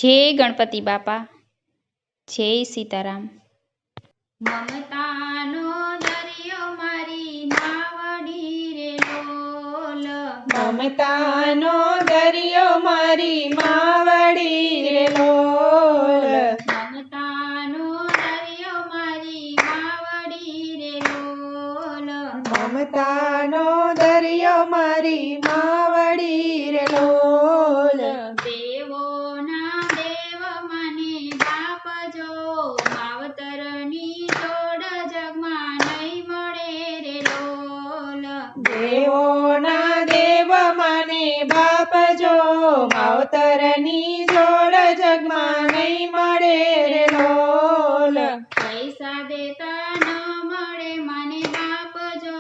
જય ગણપતિ બાપા, જય સીતારામ। મમતાનો દરિયો મારી માવડી રે લોલ, મમતાનો દરિયો મારી માવડી રે લોલ, મમતાનો દરિયો મારી માવડી રે લોલ, મમતાનો દરિયો મારી માવડી રે લોલ। દેવોના દેવ મને બાપ જો, માવતરની જોડ જગમાં નહીં મળે રે લોલ, દેવોના દેવ મને બાપ જો, માવતરની જોડ જગમાં નહીં મળે રે લોલ। પૈસા દેતા ન મળે મને બાપ જો,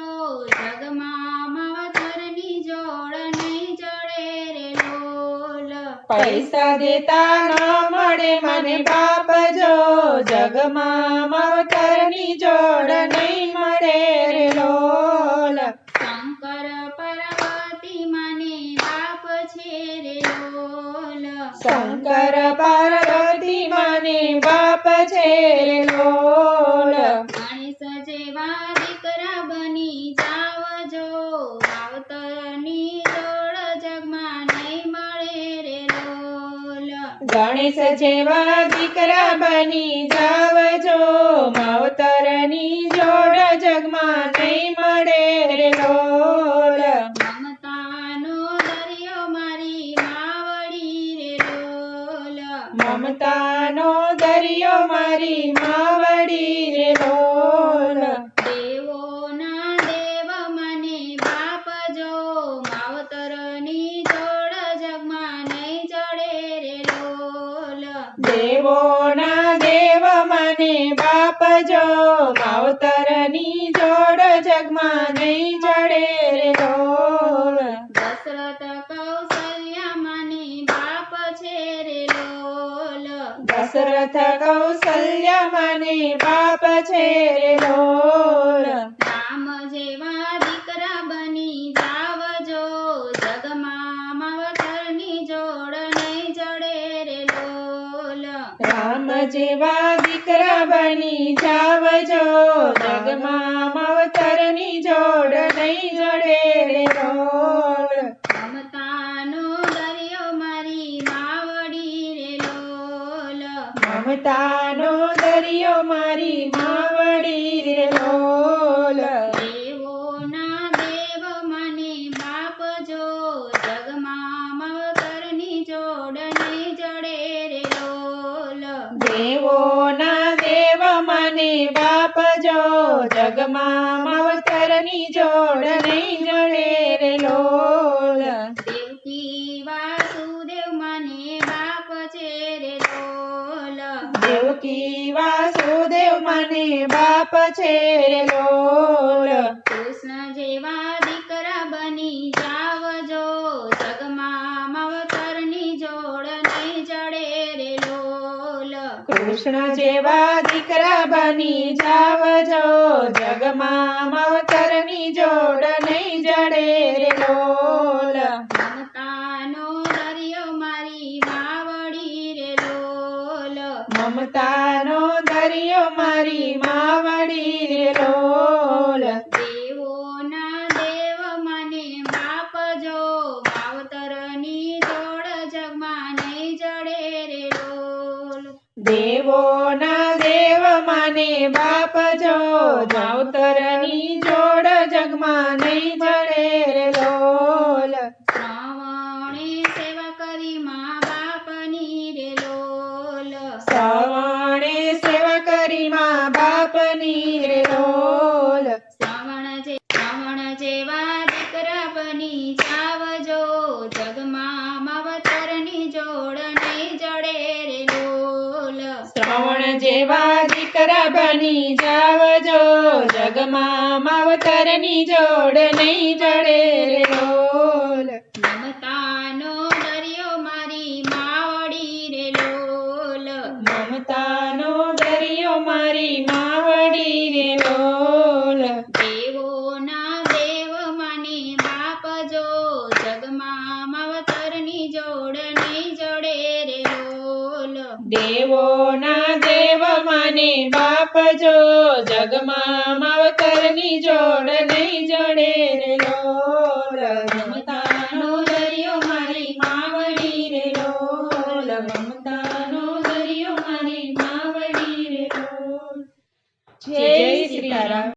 જગમાં માવતરની જોડ નહીં જડે રે લોલ, પૈસા દેતા ન મળે મને બાપ જો, જગમાં માવતરની જોડ નહીં મળે રે લોલ। શંકર પાર્વતી મને બાપ છે રે લોલ, શંકર પાર્વતી મને બાપ છે રે લોલ। ગણેશ જેવા દીકરા બની જાવજો, માવતરની જોડ જગમાં નહીં મળે રે લોલ, ગણેશ જેવા દીકરા બની જાવજો, માવતરની જોડ જગમાં નહીં મળે રે લોલ। મમતાનો દરિયો મારી માવડી રે લોલ, મમતાનો દરિયો મારી માવડી રે લોલ। દેવોના દેવ મને બાપ જો, માવતરની જોડ જગમાં નહીં જડે રે લોલ, દેવોના દેવ મને બાપ જો, માવતરની જોડ જગમાં નહીં જડે રે લોલ। દશરથ કૌશલ્યા મને બાપ છે રે લોલ, દશરથ કૌશલ્ય મને બાપ છે રે લોલ। રામ જેવા દીકરા બની જાવજો, જગમાં માવતરની જોડ નહીં જડે રે લોલ, રામ જેવા દીકરા બની જાવજો, જગમાં માવતરની જોડ નહીં જડે રે લોલ। મમતાનો દરિયો મારી માવડી રે લોલ, મમતાનો દરિયો મારી માવડી રે લોલ। દેવોના દેવ મને બાપ જો, જગમાં માવતરની જોડ નહીં જડે રે લોલ, દેવોના દેવ મને બાપ જો, જગમાં માવતરની જોડ નહીં જડે રે લોલ। દેવકી વાસુદેવ મને બાપ છે રે લોલ, દેવકી વાસુદેવ મને બાપ છે રે લોલ। કૃષ્ણ જેવા દીકરા બની જાવજો, જગમાં માવતરની જોડ નહીં જડે રે લોલ, કૃષ્ણ જેવા દીકરા બની જાવજો, જગમાં માવતરની જોડ નહીં જડે રે લોલ। મમતાનો દરિયો મારી માવડી રે લોલ, મમતાનો દરિયો મારી માવડી રે લોલ। દેવોના દેવ મને બાપ જો, માવતરની જોડ જગમાં નહીં જડે રે લોલ, દેવોના દેવ મને બાપ જો, માવતરની જોડ જગમાં નહીં જડે રે લોલ। શ્રવણે સેવા કરી મા બાપની રે લોલ, શ્રવણે સેવા કરી મા બાપની રે લોલ। શ્રવણ જેવા દીકરા બની જાવજો, જગમાં માવતરની જોડ નહીં જડે રે લોલ, શ્રવણ જેવા દીકરા બની જાવજો, જગમાં માવતરની જોડ નહીં જડે રે લોલ। મમતાનો દરિયો મારી માવડી રે લોલ, મમતાનો દરિયો મારી માવડી રે લોલ। દેવોના દેવ મને બાપ જો, જગમાં માવતરની જોડ નહીં જડે રે લોલ, દેવોના દેવ મને બાપ જો જગમાં માવતરની જોડ નહીં જોડે રે લોલ મમતાનો દરિયો મારી માવડી રે લોલ મમતાનો દરિયો મારી માવડી રે લોલ જય સીતારામ.